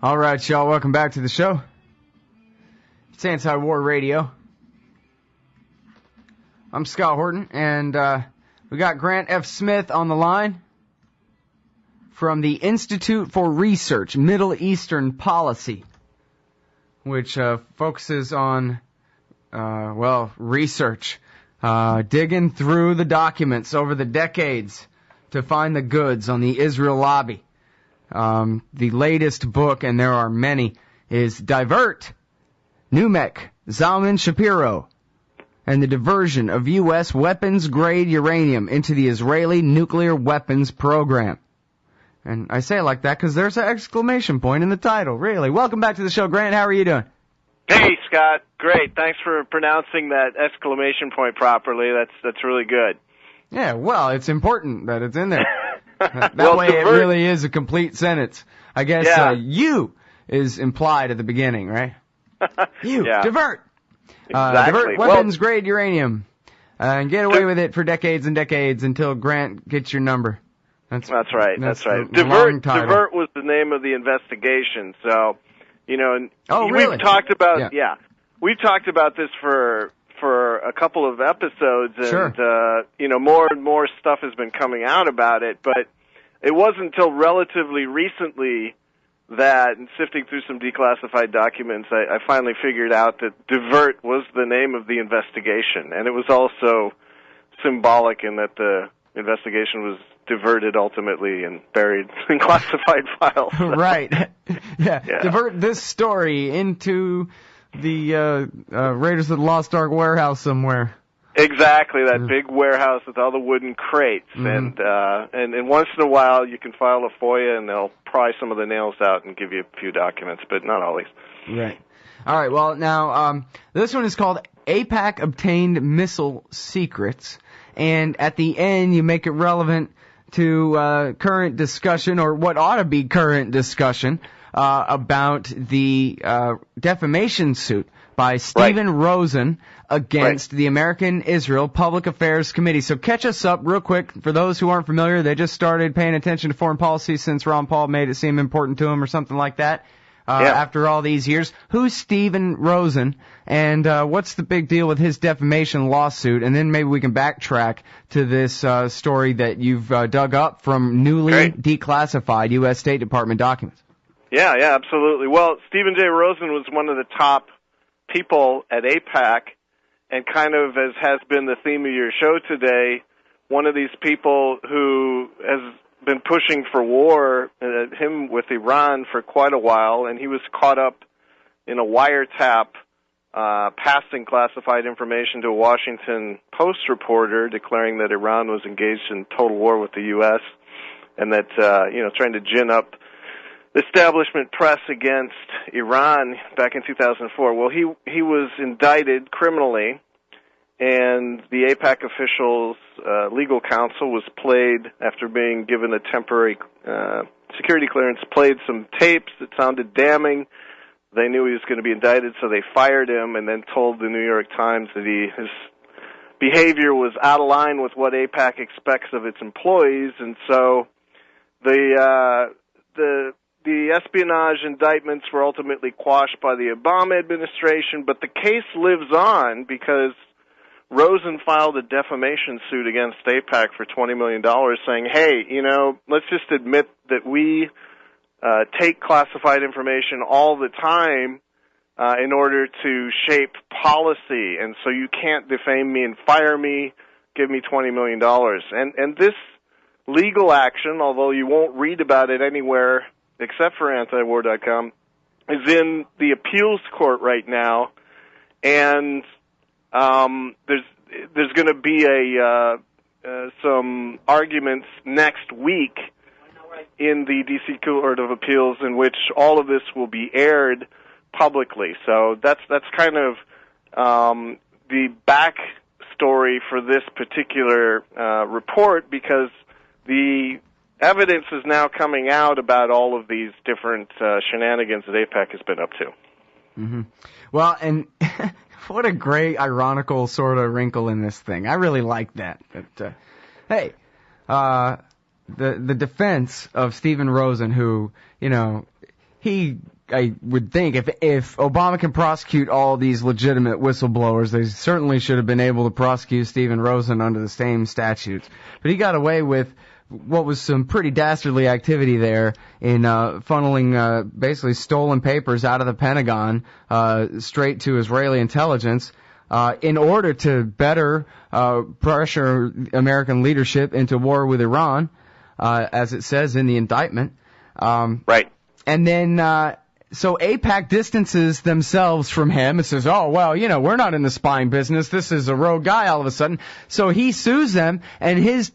All right, y'all, welcome back to the show. It's Anti-War Radio. I'm Scott Horton, and we got Grant F. Smith on the line from the Institute for Research, Middle Eastern Policy, which focuses on, research, digging through the documents over the decades to find the goods on the Israel lobby. The latest book, and there are many, is Divert, Numek, Zalman Shapiro, and the diversion of U.S. weapons-grade uranium into the Israeli nuclear weapons program. And I say it like that because there's an exclamation point in the title, really. Welcome back to the show, Grant. How are you doing? Hey, Scott. Great. Thanks for pronouncing that exclamation point properly. That's really good. Yeah, well, it's important that it's in there. That way it really is a complete sentence. I guess you is implied at the beginning, right? Divert. Exactly. Divert weapons-grade uranium. And get away with it for decades and decades until Grant gets your number. That's right. Divert was the name of the investigation. So, and really? We've talked about we've talked about this for a couple of episodes, and sure. More and more stuff has been coming out about it. But it wasn't until relatively recently that, in sifting through some declassified documents, I finally figured out that Divert was the name of the investigation, and it was also symbolic in that the investigation was diverted ultimately and buried in classified files. Right. Yeah. Divert this story into the Raiders of the Lost Ark warehouse somewhere. Exactly, that big warehouse with all the wooden crates. Mm-hmm. And once in a while you can file a FOIA and they'll pry some of the nails out and give you a few documents, but not always. Right. All right, well, now, this one is called AIPAC Obtained Missile Secrets, and at the end you make it relevant to current discussion, or what ought to be current discussion, about the defamation suit by Stephen Rosen against the American Israel Public Affairs Committee. So catch us up real quick. For those who aren't familiar, they just started paying attention to foreign policy since Ron Paul made it seem important to him or something like that. After all these years. Who's Stephen Rosen, and what's the big deal with his defamation lawsuit? And then maybe we can backtrack to this story that you've dug up from newly declassified U.S. State Department documents. Yeah, absolutely. Well, Stephen J. Rosen was one of the top people at AIPAC, and kind of, as has been the theme of your show today, one of these people who has been pushing for war, him with Iran, for quite a while, and he was caught up in a wiretap passing classified information to a Washington Post reporter declaring that Iran was engaged in total war with the U.S. and that, trying to gin up establishment press against Iran back in 2004. Well, he was indicted criminally, and the AIPAC officials' legal counsel was played, after being given a temporary security clearance, played some tapes that sounded damning. They knew he was going to be indicted, so they fired him, and then told the New York Times that his behavior was out of line with what AIPAC expects of its employees, and so the espionage indictments were ultimately quashed by the Obama administration, but the case lives on because Rosen filed a defamation suit against AIPAC for $20 million saying, hey, let's just admit that we take classified information all the time in order to shape policy, and so you can't defame me and fire me, give me $20 million. And this legal action, although you won't read about it anywhere except for antiwar.com, is in the appeals court right now, and there's going to be some arguments next week in the D.C. Court of Appeals in which all of this will be aired publicly. So that's kind of the backstory for this particular report, because the evidence is now coming out about all of these different shenanigans that AIPAC has been up to. Mm-hmm. Well, and what a great ironical sort of wrinkle in this thing. I really like that. But, hey, the defense of Stephen Rosen, who, he I would think if Obama can prosecute all these legitimate whistleblowers, they certainly should have been able to prosecute Stephen Rosen under the same statutes. But he got away with what was some pretty dastardly activity there in funneling basically stolen papers out of the Pentagon straight to Israeli intelligence in order to better pressure American leadership into war with Iran, as it says in the indictment. Right. And then so AIPAC distances themselves from him and says, oh, well, we're not in the spying business. This is a rogue guy all of a sudden. So he sues them, and his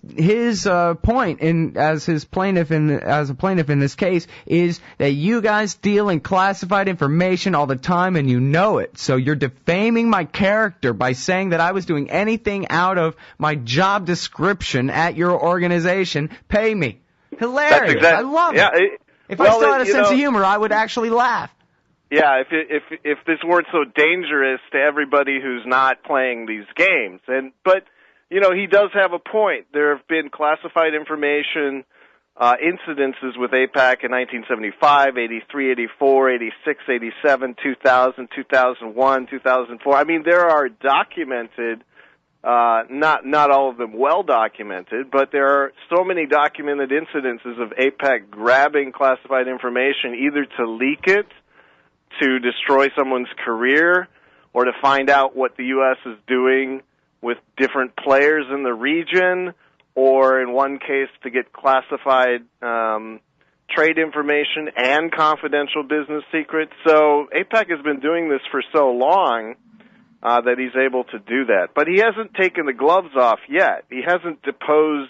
point as a plaintiff in this case is that you guys deal in classified information all the time and you know it. So you're defaming my character by saying that I was doing anything out of my job description at your organization. Pay me. Hilarious. I love it. If I still had a sense of humor, I would actually laugh. Yeah, if this weren't so dangerous to everybody who's not playing these games. But he does have a point. There have been classified information incidences with AIPAC in 1975, 83, 84, 86, 87, 2000, 2001, 2004. I mean, there are documented, not all of them well documented, but there are so many documented incidences of AIPAC grabbing classified information either to leak it, to destroy someone's career, or to find out what the U.S. is doing with different players in the region, or in one case to get classified trade information and confidential business secrets. So AIPAC has been doing this for so long that he's able to do that. But he hasn't taken the gloves off yet. He hasn't deposed,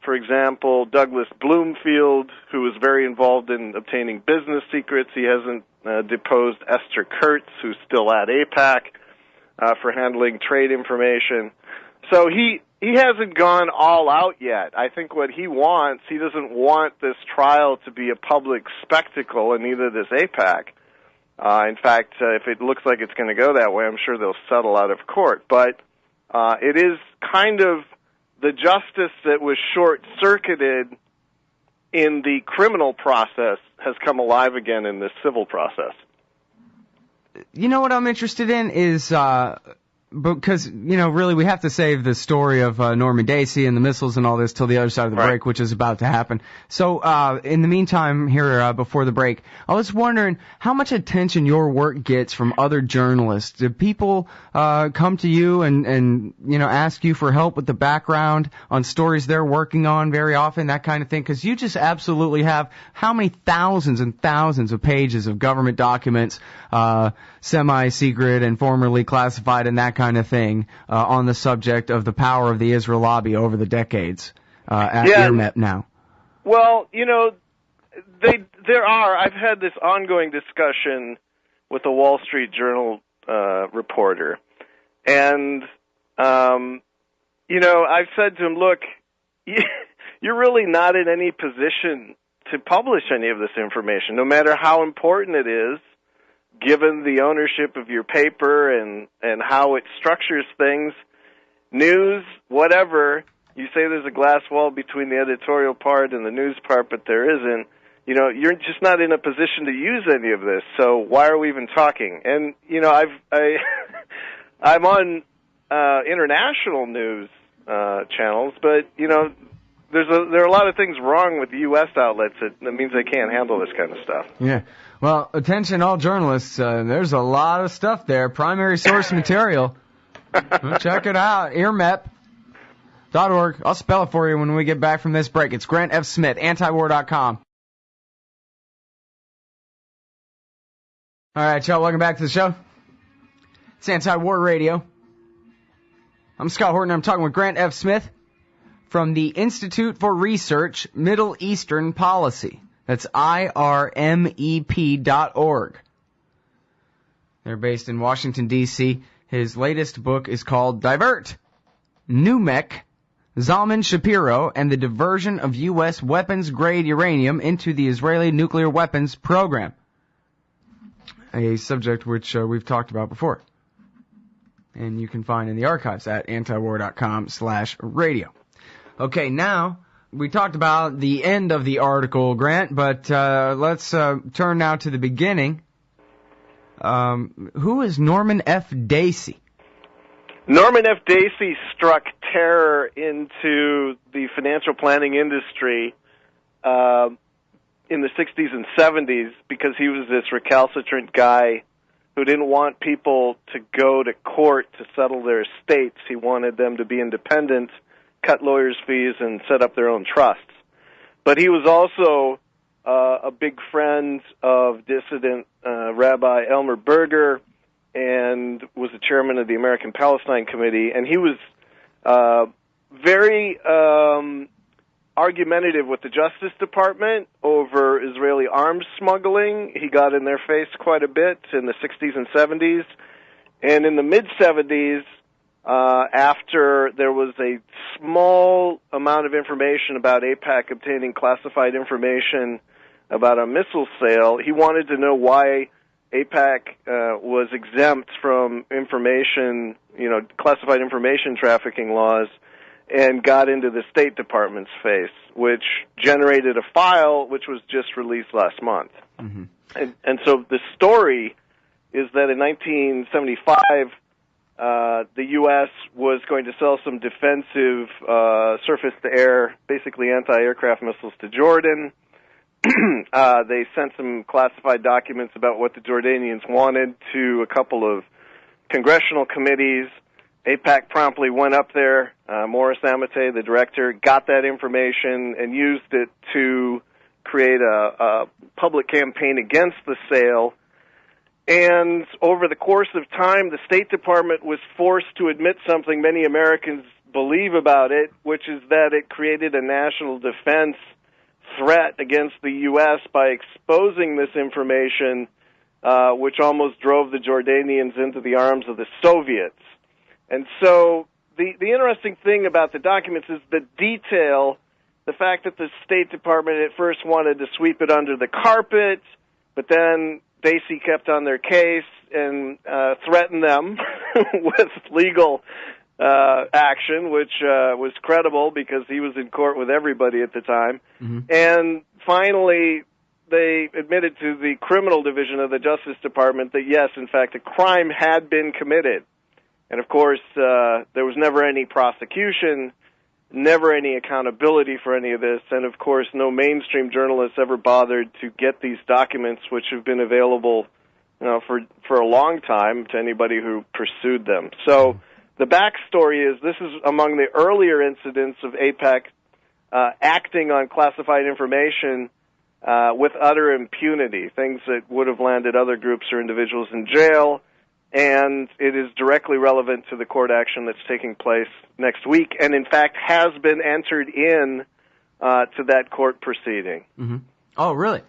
for example, Douglas Bloomfield, who was very involved in obtaining business secrets. He hasn't deposed Esther Kurtz, who's still at AIPAC, for handling trade information. So he hasn't gone all out yet. I think what he doesn't want this trial to be a public spectacle, and neither does AIPAC. In fact, if it looks like it's going to go that way, I'm sure they'll settle out of court. But it is kind of the justice that was short-circuited in the criminal process has come alive again in this civil process. You know what I'm interested in is, because, really we have to save the story of Norman Dacey and the missiles and all this till the other side of the break, which is about to happen. So, in the meantime here, before the break, I was wondering how much attention your work gets from other journalists. Do people come to you and ask you for help with the background on stories they're working on very often, that kind of thing? Because you just absolutely have how many thousands and thousands of pages of government documents, semi-secret and formerly classified and that kind of thing, on the subject of the power of the Israel lobby over the decades at EarMep now. Well, I've had this ongoing discussion with a Wall Street Journal reporter, and I've said to him, look, you're really not in any position to publish any of this information, no matter how important it is, given the ownership of your paper and how it structures things. News, whatever, you say there's a glass wall between the editorial part and the news part, but there isn't. You're just not in a position to use any of this, so why are we even talking? And, I'm on international news channels, but, there are a lot of things wrong with the U.S. outlets that means they can't handle this kind of stuff. Yeah. Well, attention all journalists, there's a lot of stuff there. Primary source material. Check it out. earmep.org. I'll spell it for you when we get back from this break. It's Grant F. Smith, antiwar.com. All right, y'all, welcome back to the show. It's Anti-War Radio. I'm Scott Horton. I'm talking with Grant F. Smith from the Institute for Research, Middle Eastern Policy. That's IRMEP.org. They're based in Washington, D.C. His latest book is called Divert, NUMEC, Zalman Shapiro, and the Diversion of U.S. Weapons-Grade Uranium into the Israeli Nuclear Weapons Program. A subject which we've talked about before. And you can find in the archives at antiwar.com/radio. Okay, now we talked about the end of the article, Grant, but let's turn now to the beginning. Who is Norman F. Dacey? Norman F. Dacey struck terror into the financial planning industry in the 60s and 70s because he was this recalcitrant guy who didn't want people to go to court to settle their estates. He wanted them to be independent, cut lawyers' fees, and set up their own trusts. But he was also a big friend of dissident Rabbi Elmer Berger and was the chairman of the American Palestine Committee. And he was very argumentative with the Justice Department over Israeli arms smuggling. He got in their face quite a bit in the 60s and 70s. And in the mid-70s, after there was a small amount of information about AIPAC obtaining classified information about a missile sale, he wanted to know why AIPAC was exempt from information, classified information trafficking laws, and got into the State Department's face, which generated a file which was just released last month. Mm-hmm. And so the story is that in 1975, the U.S. was going to sell some defensive surface-to-air, basically anti-aircraft missiles to Jordan. They sent some classified documents about what the Jordanians wanted to a couple of congressional committees. AIPAC promptly went up there. Morris Amate, the director, got that information and used it to create a public campaign against the sale. And over the course of time, the State Department was forced to admit something many Americans believe about it, which is that it created a national defense threat against the U.S. by exposing this information, which almost drove the Jordanians into the arms of the Soviets. And so the interesting thing about the documents is the detail, the fact that the State Department at first wanted to sweep it under the carpet, but then Dacey kept on their case and threatened them with legal action, which was credible because he was in court with everybody at the time. Mm-hmm. And finally, they admitted to the criminal division of the Justice Department that, yes, in fact, a crime had been committed. And, of course, there was never any prosecution, never any accountability for any of this, and, of course, no mainstream journalists ever bothered to get these documents, which have been available for a long time to anybody who pursued them. So the backstory is this is among the earlier incidents of AIPAC acting on classified information with utter impunity, things that would have landed other groups or individuals in jail. And it is directly relevant to the court action that's taking place next week, and in fact has been entered in to that court proceeding. Mm-hmm. Oh, really?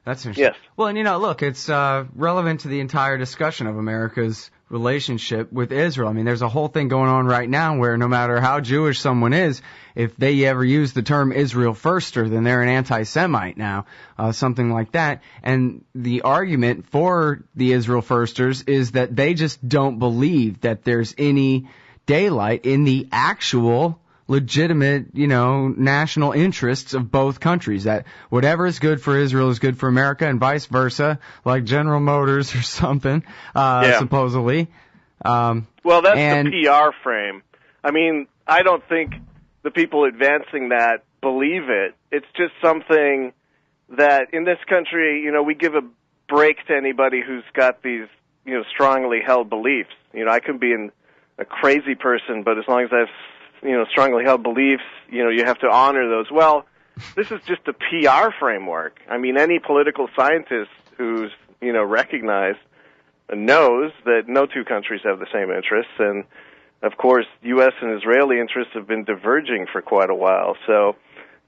That's interesting. Yes. Well, and look, it's relevant to the entire discussion of America's relationship with Israel. I mean, there's a whole thing going on right now where no matter how Jewish someone is, if they ever use the term Israel firster, then they're an anti-Semite now, something like that. And the argument for the Israel firsters is that they just don't believe that there's any daylight in the actual legitimate, national interests of both countries, that whatever is good for Israel is good for America and vice versa, like General Motors or something, supposedly. Well, that's the PR frame. I mean, I don't think the people advancing that believe it. It's just something that in this country, we give a break to anybody who's got these, strongly held beliefs. I could be a crazy person, but as long as I have strongly held beliefs, you have to honor those. Well, this is just a PR framework. I mean, any political scientist who's, recognized knows that no two countries have the same interests. And, of course, U.S. and Israeli interests have been diverging for quite a while. So,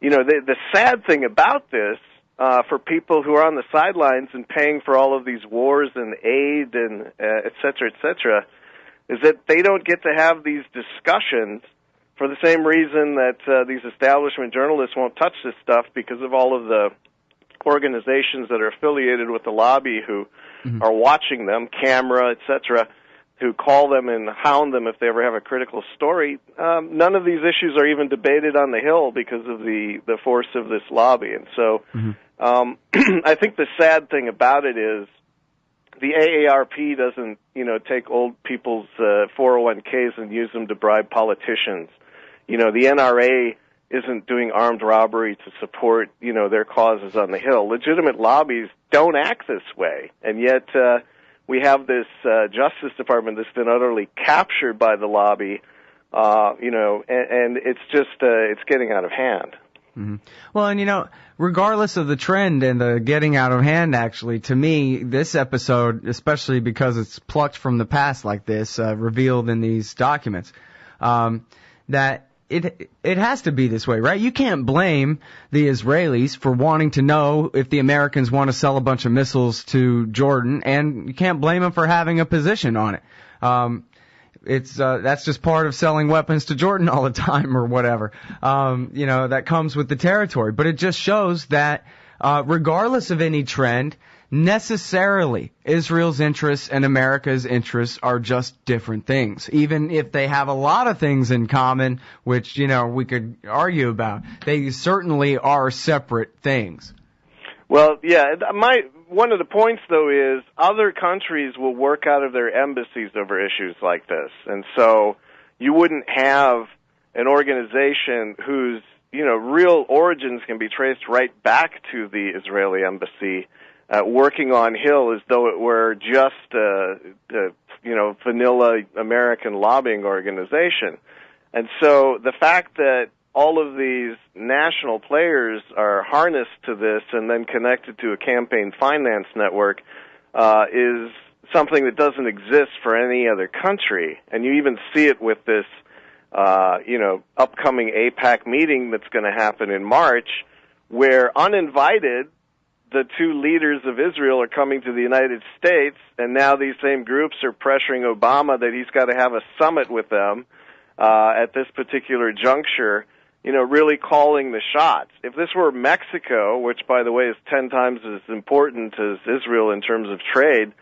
the sad thing about this, for people who are on the sidelines and paying for all of these wars and aid and et cetera, is that they don't get to have these discussions for the same reason that these establishment journalists won't touch this stuff because of all of the organizations that are affiliated with the lobby who are watching them, camera, etc. who call them and hound them if they ever have a critical story, none of these issues are even debated on the Hill because of the force of this lobby. And so I think the sad thing about it is the AARP doesn't, take old people's 401ks and use them to bribe politicians. The NRA isn't doing armed robbery to support, their causes on the Hill. Legitimate lobbies don't act this way, and yet we have this Justice Department that's been utterly captured by the lobby, and it's just it's getting out of hand. Mm-hmm. Well, and regardless of the trend and the getting out of hand, actually, to me, this episode, especially because it's plucked from the past like this, revealed in these documents, that it has to be this way, right? You can't blame the Israelis for wanting to know if the Americans want to sell a bunch of missiles to Jordan, and you can't blame them for having a position on it. That's just part of selling weapons to Jordan all the time or whatever. That comes with the territory. But it just shows that, regardless of any trend, necessarily Israel's interests and America's interests are just different things. Even if they have a lot of things in common, which, we could argue about, they certainly are separate things. Well, yeah, one of the points, though, is other countries will work out of their embassies over issues like this. And so you wouldn't have an organization whose, real origins can be traced right back to the Israeli embassy working on Hill as though it were just vanilla American lobbying organization. And so the fact that all of these national players are harnessed to this and then connected to a campaign finance network is something that doesn't exist for any other country. And you even see it with this, upcoming AIPAC meeting that's going to happen in March, where uninvited, the two leaders of Israel are coming to the United States, and now these same groups are pressuring Obama that he's got to have a summit with them at this particular juncture, really calling the shots. If this were Mexico, which, by the way, is 10 times as important as Israel in terms of trade,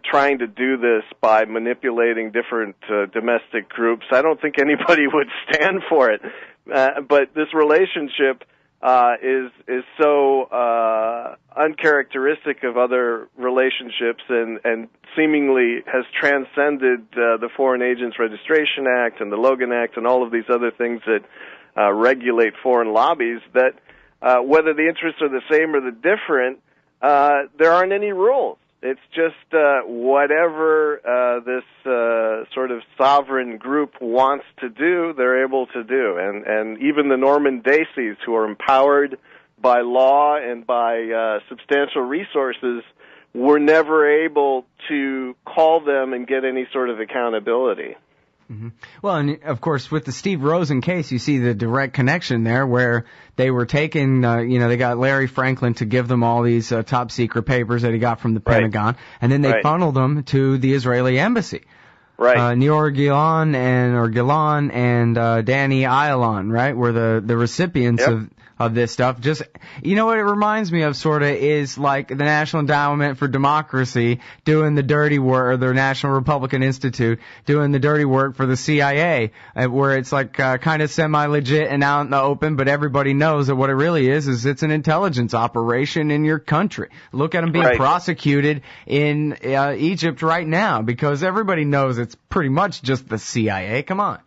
trying to do this by manipulating different domestic groups, I don't think anybody would stand for it. But this relationship is so uncharacteristic of other relationships and seemingly has transcended the Foreign Agents Registration Act and the Logan Act and all of these other things that regulate foreign lobbies, that whether the interests are the same or the different, there aren't any rules. It's just whatever this sort of sovereign group wants to do, they're able to do. And even the Norman Dacey's, who are empowered by law and by substantial resources, were never able to call them and get any sort of accountability. Mm-hmm. Well, and of course, with the Steve Rosen case, you see the direct connection there where they were taking, they got Larry Franklin to give them all these top secret papers that he got from the Pentagon, and then they funneled them to the Israeli embassy. Right. Nior Gilon and Danny Ayalon, right, were the recipients of this stuff. Just, what it reminds me of sort of is like the National Endowment for Democracy doing the dirty work, or the National Republican Institute doing the dirty work for the CIA, where it's like kind of semi-legit and out in the open, but everybody knows that what it really is it's an intelligence operation in your country. Look at them being prosecuted in Egypt right now, because everybody knows it's pretty much just the CIA. Come on.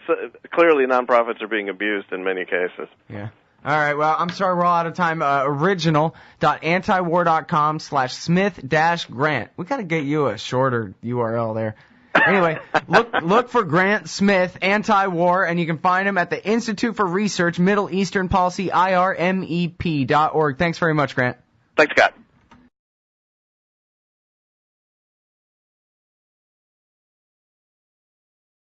So, clearly nonprofits are being abused in many cases. Yeah. All right, well, I'm sorry we're all out of time. Original.antiwar.com/Smith-Grant. We got to get you a shorter URL there. Anyway, look for Grant Smith, anti-war, and you can find him at the Institute for Research, Middle Eastern Policy, IRMEP.org. Thanks very much, Grant. Thanks, Scott.